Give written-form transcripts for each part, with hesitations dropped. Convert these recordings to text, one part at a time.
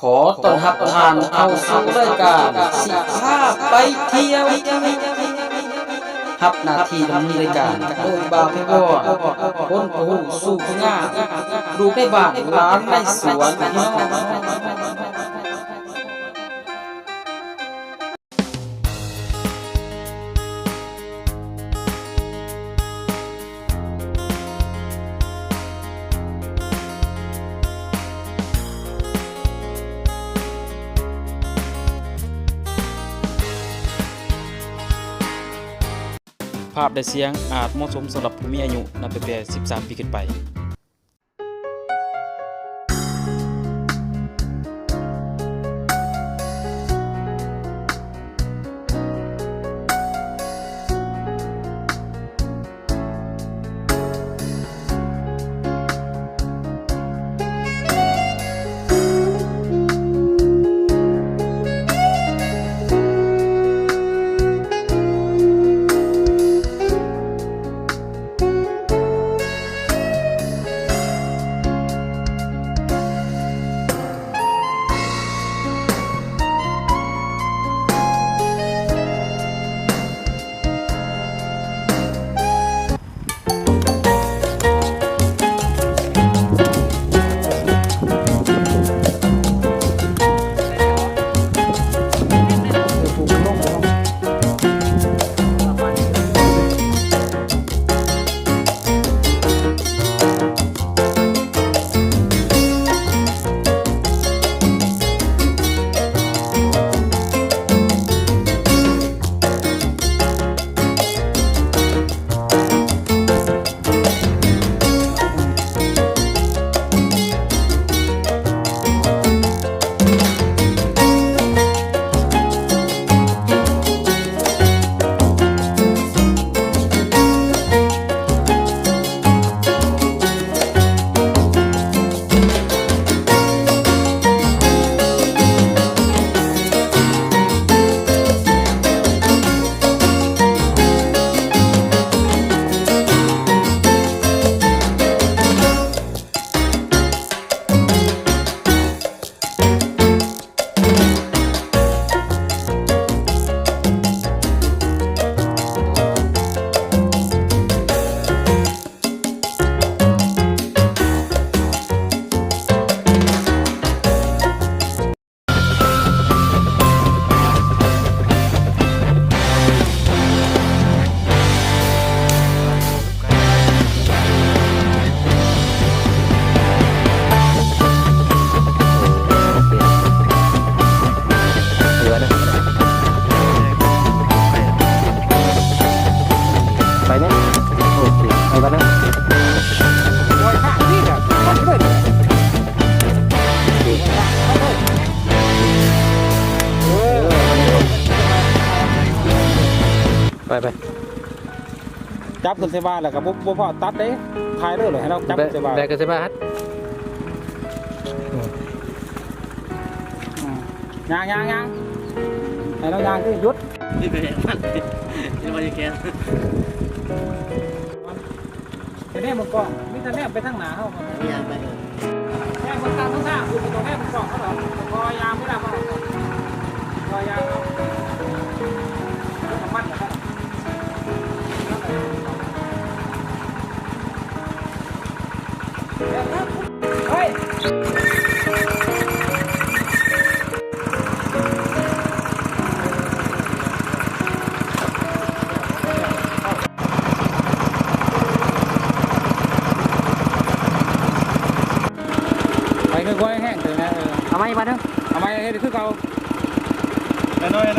ขอต้อนรับท่านเข้าสู่รายการสิพาไปเที่ยวรับหน้าที่ดำเนินรายการโดยบ่าวไพวอนคนผู้สู่งานดูในบ้านร้านในสวนพี่น้องภาพและเสียงอาจเหมาะสมสำหรับผู้มีอายุนับตั้งแต่13 ปีขึ้นไปไปเนี่ยโอเคไปบ้านนะลอยข้างนี่เนี่ยต้องเลยไปจับคนเซบ้าแล้วกับพวกพ่อตัดเลยทายเลยให้เราจับคนเซบ้าแบกคนเซบ้าฮัทยางให้เรายางที่ยุดนี่เป็นมันนี่มาจะแกนแต่แน่มันกล่องนี่แต่แน่ไปทั้งหนาเขายางไปแน่มันตามทั้งหน้าคือตรงแน่มันกล่องเขาหรอคอยางไม่ได้เขาคอยางเขามันเฮ้ยกล้วยแห้งเลยนะเอาไม้มาเถอะเอาไม้ให้ดูคือเขาน้อย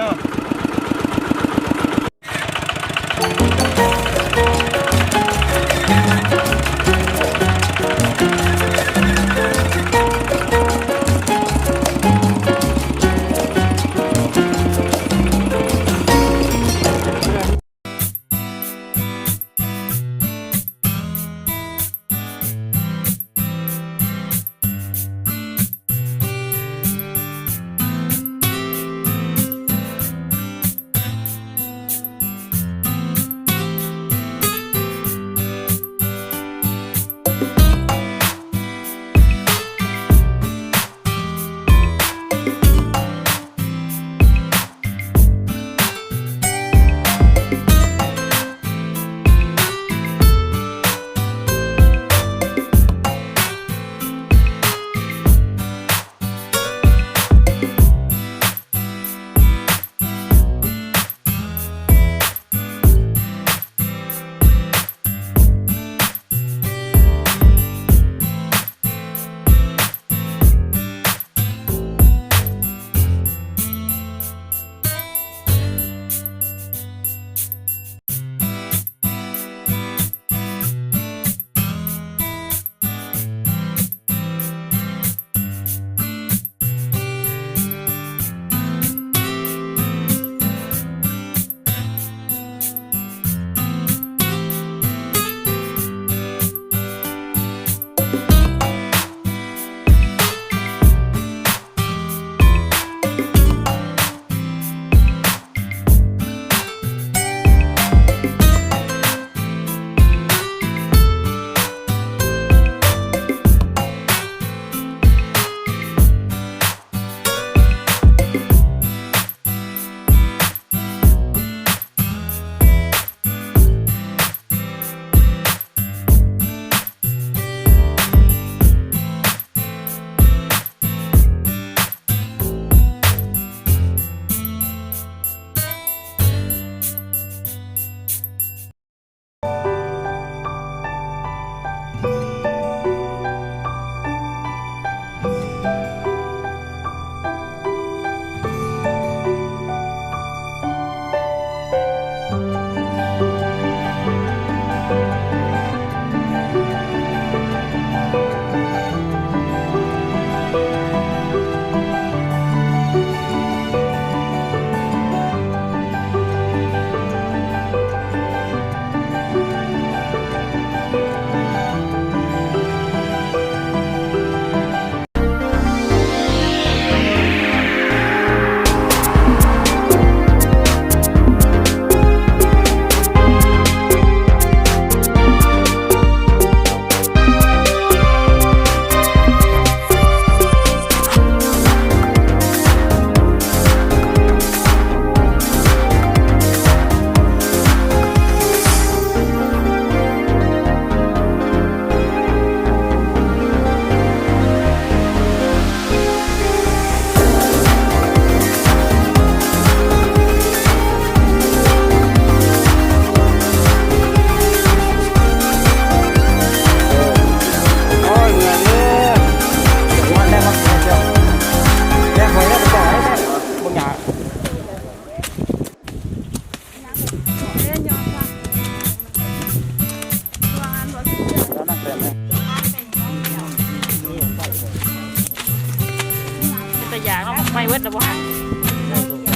ไม่เวิร์ดแล้วบ่หัน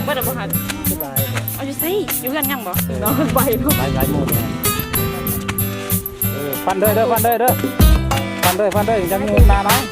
เวิร์ดแล้วบ่หันเอาจะใส่อยู่กันยังบ่น้องไปลูก ไปหมดฟันเด้อฟันเด้อจะงูนาน้อย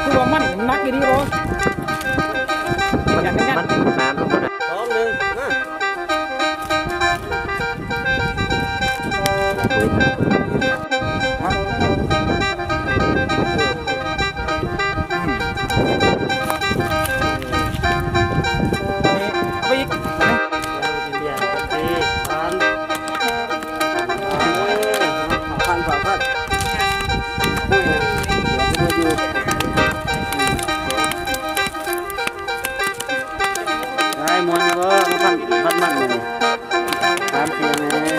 คือว่ามันนักอยู่ดีบ่อย่างนี้มันนานลงมาพร้อมหนึ่งเอาไปอีกมวนก็พันมันเลยตามเสียงเลย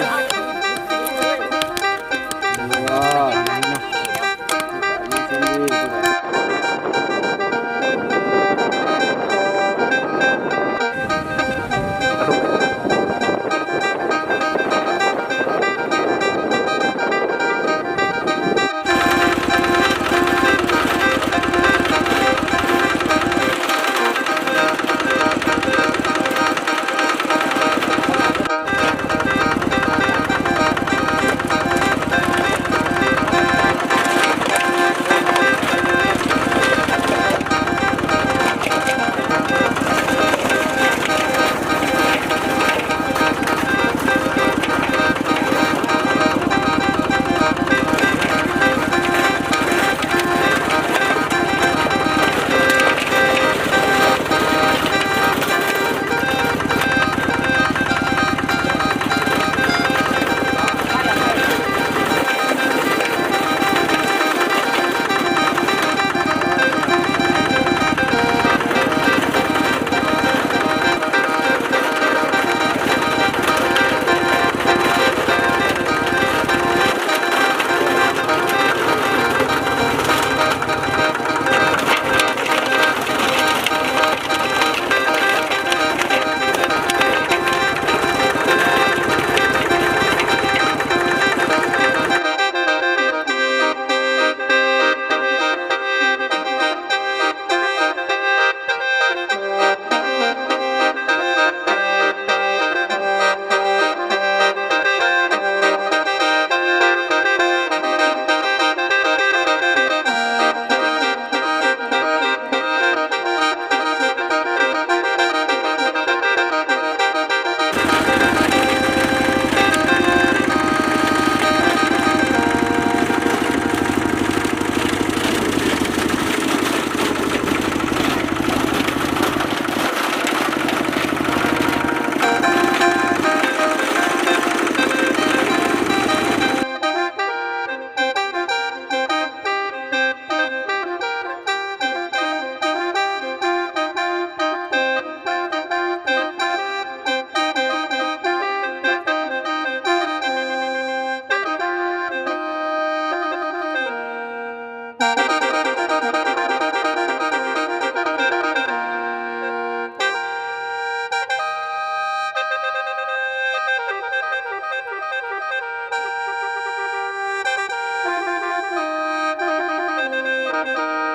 เ